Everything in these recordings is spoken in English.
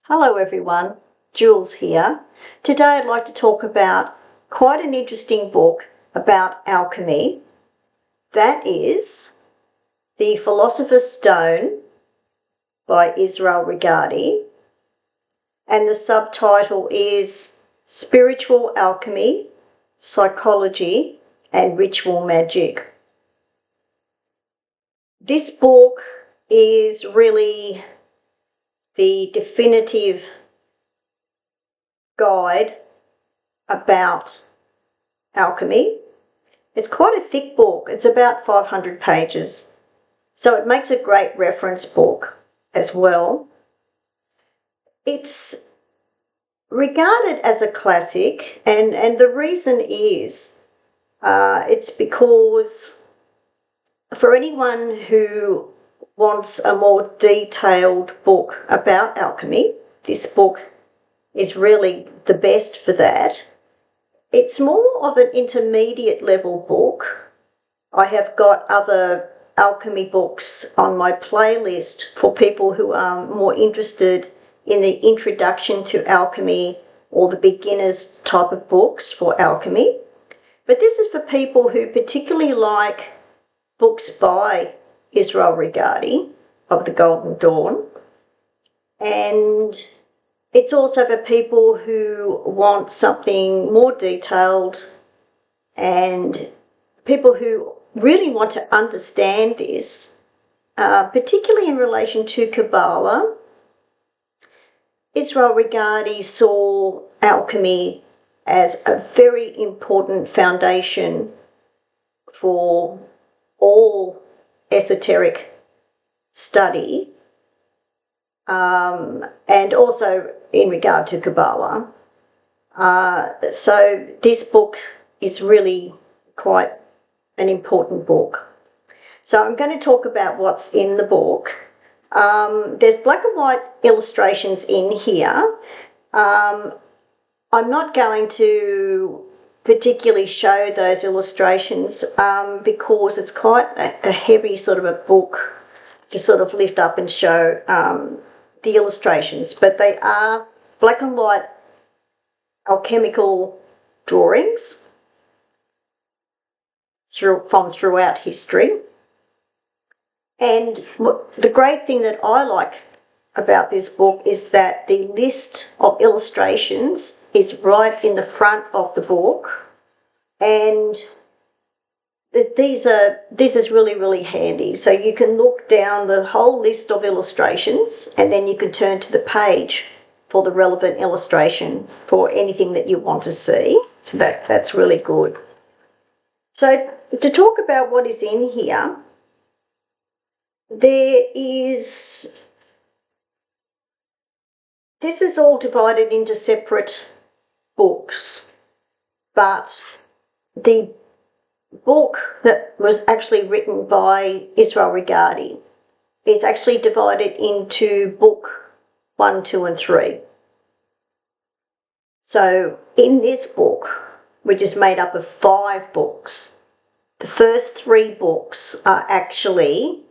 Hello everyone, Jules here. Today I'd like to talk about quite an interesting book about alchemy. That is The Philosopher's Stone by Regardie, and the subtitle is Spiritual Alchemy, Psychology and Ritual Magic. This book is really the definitive guide about alchemy. It's quite a thick book. It's about 500 pages. So it makes a great reference book as well. It's regarded as a classic, and the reason is it's because for anyone who wants a more detailed book about alchemy, this book is really the best for that. It's more of an intermediate level book. I have got other alchemy books on my playlist for people who are more interested in the introduction to alchemy or the beginners type of books for alchemy. But this is for people who particularly like books by Regardie of the Golden Dawn, and it's also for people who want something more detailed and people who really want to understand this, particularly in relation to Kabbalah. Regardie saw alchemy as a very important foundation for all esoteric study, and also in regard to Kabbalah. So this book is really quite an important book. So I'm going to talk about what's in the book. There's black and white illustrations in here. I'm not going to particularly show those illustrations because it's quite a heavy sort of a book to sort of lift up and show the illustrations, but they are black and white alchemical drawings from throughout history. And the great thing that I like about this book is that the list of illustrations is right in the front of the book, and this is really handy. So you can look down the whole list of illustrations and then you can turn to the page for the relevant illustration for anything that you want to see. So that's really good. So to talk about what is in here, this is all divided into separate books, but the book that was actually written by Regardie is actually divided into book 1, 2 and 3. So in this book, which is made up of 5 books, the first 3 books are actually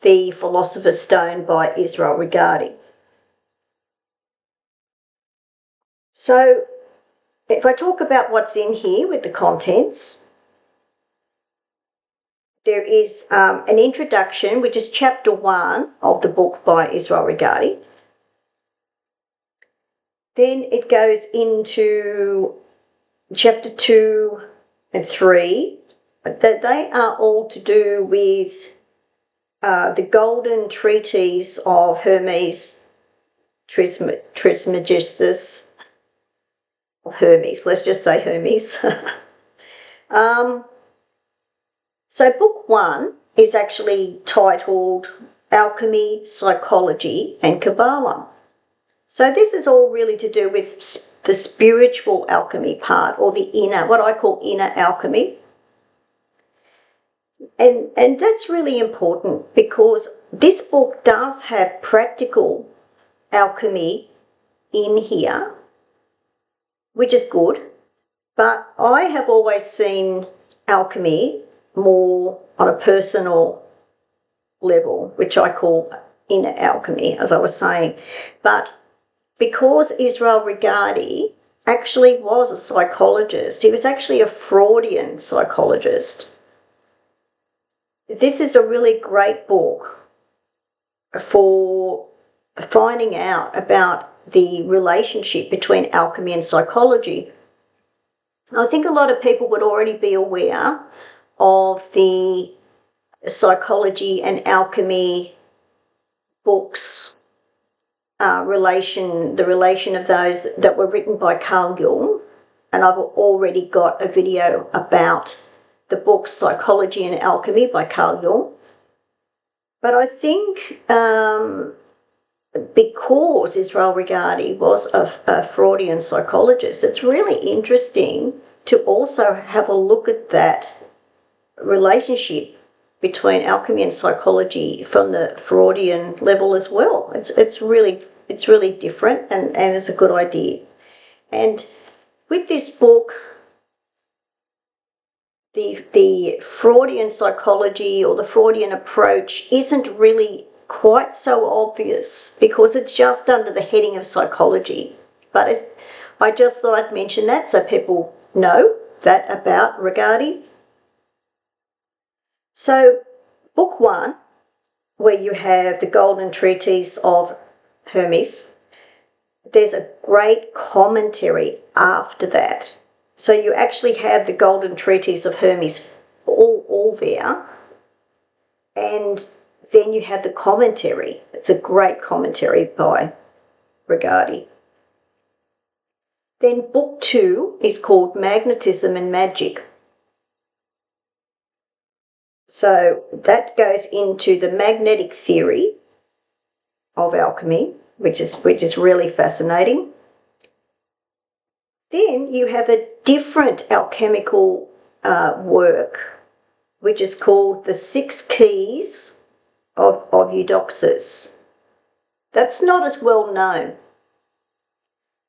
The Philosopher's Stone by Regardie. So if I talk about what's in here with the contents, there is an introduction, which is chapter 1 of the book by Regardie. Then it goes into chapter 2 and 3. That they are all to do with the golden treatise of Hermes Trismegistus, or Hermes, let's just say Hermes. So book 1 is actually titled Alchemy, Psychology and Kabbalah. So this is all really to do with the spiritual alchemy part, or the inner, what I call inner alchemy. And that's really important because this book does have practical alchemy in here, which is good, but I have always seen alchemy more on a personal level, which I call inner alchemy, as I was saying. But because Israel Regardie actually was a psychologist, he was actually a Freudian psychologist. This is a really great book for finding out about the relationship between alchemy and psychology. I think a lot of people would already be aware of the psychology and alchemy books, the relation of those that were written by Carl Jung, and I've already got a video about the books Psychology and Alchemy by Carl Jung. But I think because Israel Regardie was a Freudian psychologist, it's really interesting to also have a look at that relationship between alchemy and psychology from the Freudian level as well. It's really different, and it's a good idea. And with this book, the Freudian psychology or the Freudian approach isn't really quite so obvious because it's just under the heading of psychology. But I just thought I'd mention that so people know that about Regardie. So, book 1, where you have the Golden Treatise of Hermes, there's a great commentary after that. So you actually have the Golden Treatise of Hermes all there, and then you have the commentary. It's a great commentary by Regardie. Then book 2 is called Magnetism and Magic. So that goes into the magnetic theory of alchemy, which is really fascinating. Then you have a different alchemical work, which is called the 6 Keys of Eudoxus. That's not as well known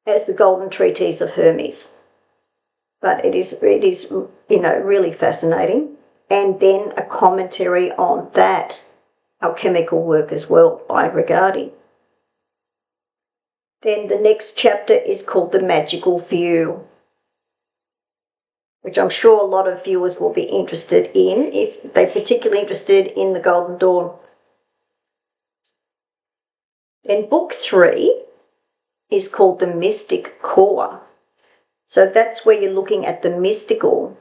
as the Golden Treatise of Hermes, but it is really fascinating. And then a commentary on that alchemical work as well by Regardie. Then the next chapter is called The Magical View, which I'm sure a lot of viewers will be interested in if they're particularly interested in the Golden Dawn. Then book 3 is called The Mystic Core. So that's where you're looking at the mystical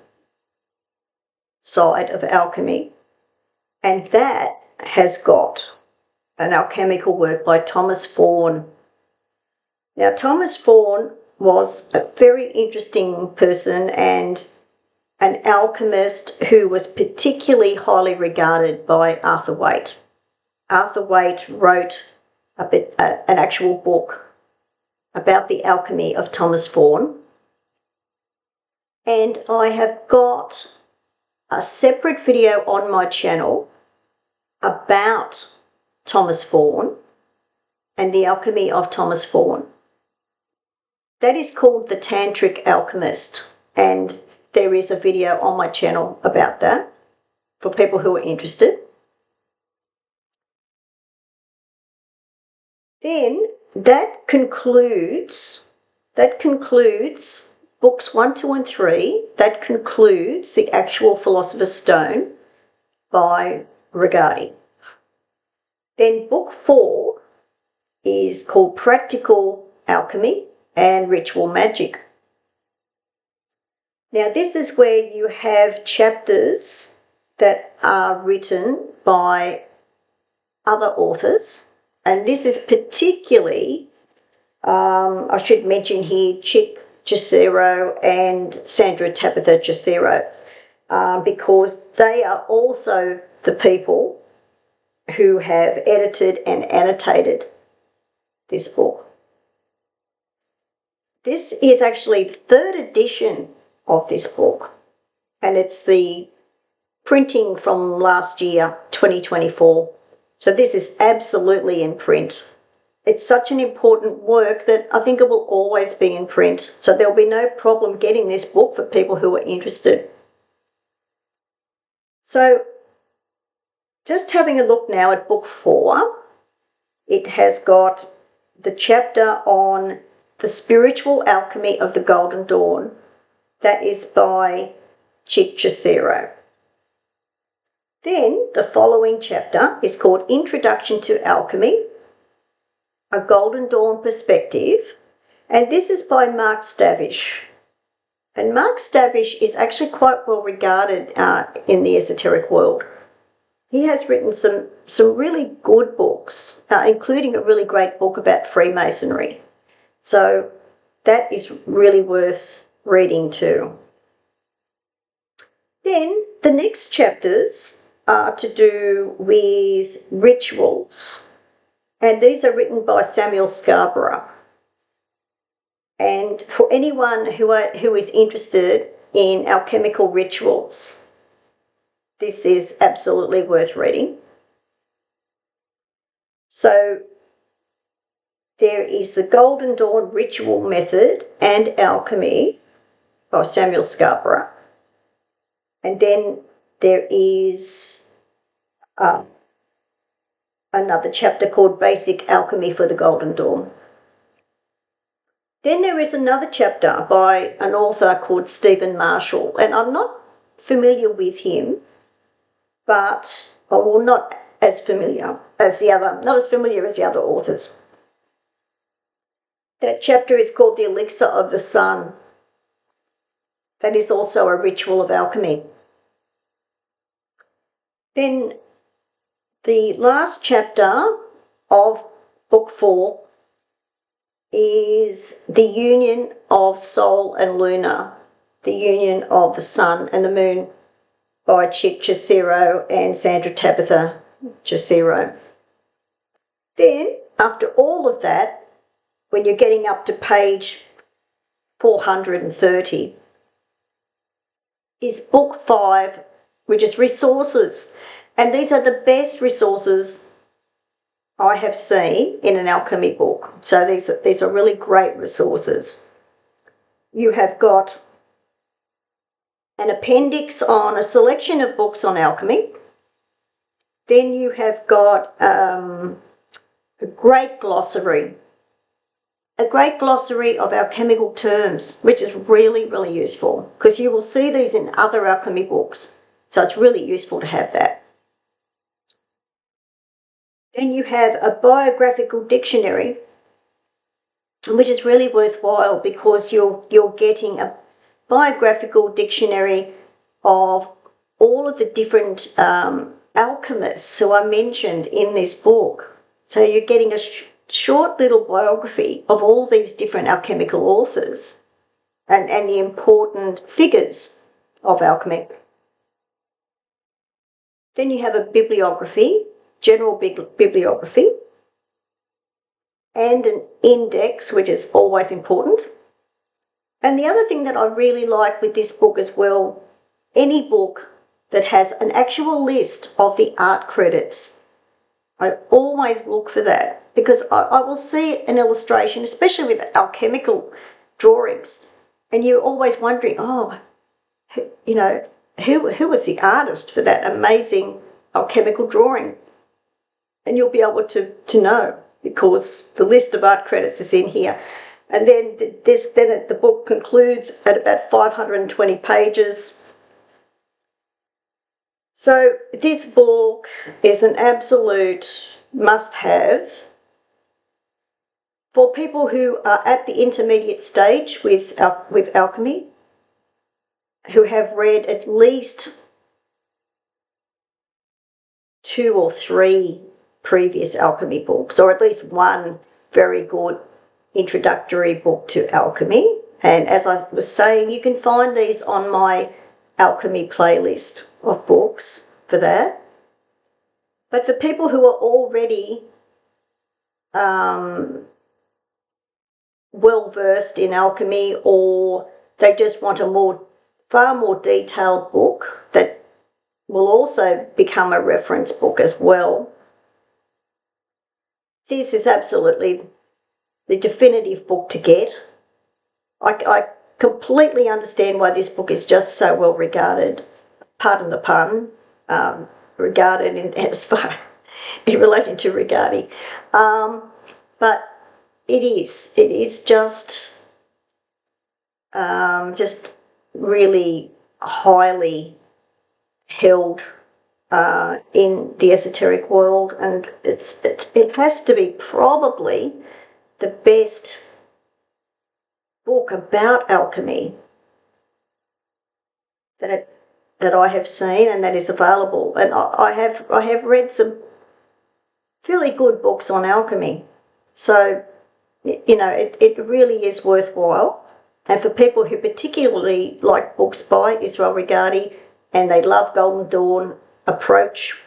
side of alchemy, and that has got an alchemical work by Thomas Fawn. Now, Thomas Fawn was a very interesting person and an alchemist who was particularly highly regarded by Arthur Waite. Arthur Waite wrote an actual book about the alchemy of Thomas Fawn, and I have got a separate video on my channel about Thomas Fawn and the alchemy of Thomas Fawn. That is called The Tantric Alchemist, and there is a video on my channel about that for people who are interested. Then that concludes books 1, 2 and 3, that concludes the actual Philosopher's Stone by Regardie. Then book 4 is called Practical Alchemy and Ritual Magic. Now this is where you have chapters that are written by other authors, and this is particularly, I should mention here, Chick Jacero and Sandra Tabitha Jacero, because they are also the people who have edited and annotated this book. This is actually the 3rd edition of this book, and it's the printing from last year, 2024. So this is absolutely in print. It's such an important work that I think it will always be in print. So there'll be no problem getting this book for people who are interested. So just having a look now at book 4, it has got the chapter on the spiritual alchemy of the Golden Dawn. That is by IXth. Then the following chapter is called Introduction to Alchemy, a Golden Dawn Perspective, and this is by Mark Stavish. And Mark Stavish is actually quite well regarded in the esoteric world. He has written some really good books, including a really great book about Freemasonry. So that is really worth reading too. Then the next chapters are to do with rituals, and these are written by Samuel Scarborough. And for anyone who is interested in alchemical rituals, this is absolutely worth reading. So there is the Golden Dawn Ritual Method and Alchemy by Samuel Scarborough. And then there is another chapter called Basic Alchemy for the Golden Dawn. Then there is another chapter by an author called Stephen Marshall, and I'm not familiar with him, but, well, not as familiar as the other authors. That chapter is called The Elixir of the Sun. That is also a ritual of alchemy. Then the last chapter of Book 4 is the union of Sol and Luna, the union of the Sun and the Moon by Chick Jacero and Sandra Tabitha Jacero. Then, after all of that, when you're getting up to page 430, is Book 5, which is resources. And these are the best resources I have seen in an alchemy book. So these are really great resources. You have got an appendix on a selection of books on alchemy. Then you have got a great glossary of alchemical terms, which is really, really useful because you will see these in other alchemy books. So it's really useful to have that. Then you have a biographical dictionary, which is really worthwhile because you're getting a biographical dictionary of all of the different alchemists who are mentioned in this book. So you're getting a short little biography of all these different alchemical authors and the important figures of alchemy. Then you have a bibliography, general bibliography, and an index, which is always important. And the other thing that I really like with this book as well, any book that has an actual list of the art credits, I always look for that because I will see an illustration, especially with alchemical drawings, and you're always wondering, who was the artist for that amazing alchemical drawing? And you'll be able to know because the list of art credits is in here. And then the book concludes at about 520 pages. So this book is an absolute must-have for people who are at the intermediate stage with alchemy, who have read at least 2 or 3 previous alchemy books, or at least one very good introductory book to alchemy. And as I was saying, you can find these on my alchemy playlist of books for that. But for people who are already well versed in alchemy, or they just want a far more detailed book that will also become a reference book as well, this is absolutely the definitive book to get. I completely understand why this book is just so well regarded. Pardon the pun, regarded in relation to Regardie. But it is. It is just really highly held in the esoteric world, and it has to be probably the best book about alchemy that I have seen and that is available. And I have read some fairly good books on alchemy, so it really is worthwhile. And for people who particularly like books by Israel Regardie and they love Golden Dawn approach,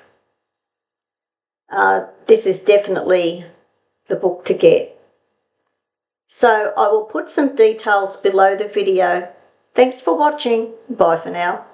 this is definitely the book to get. So I will put some details below the video. Thanks for watching. Bye for now.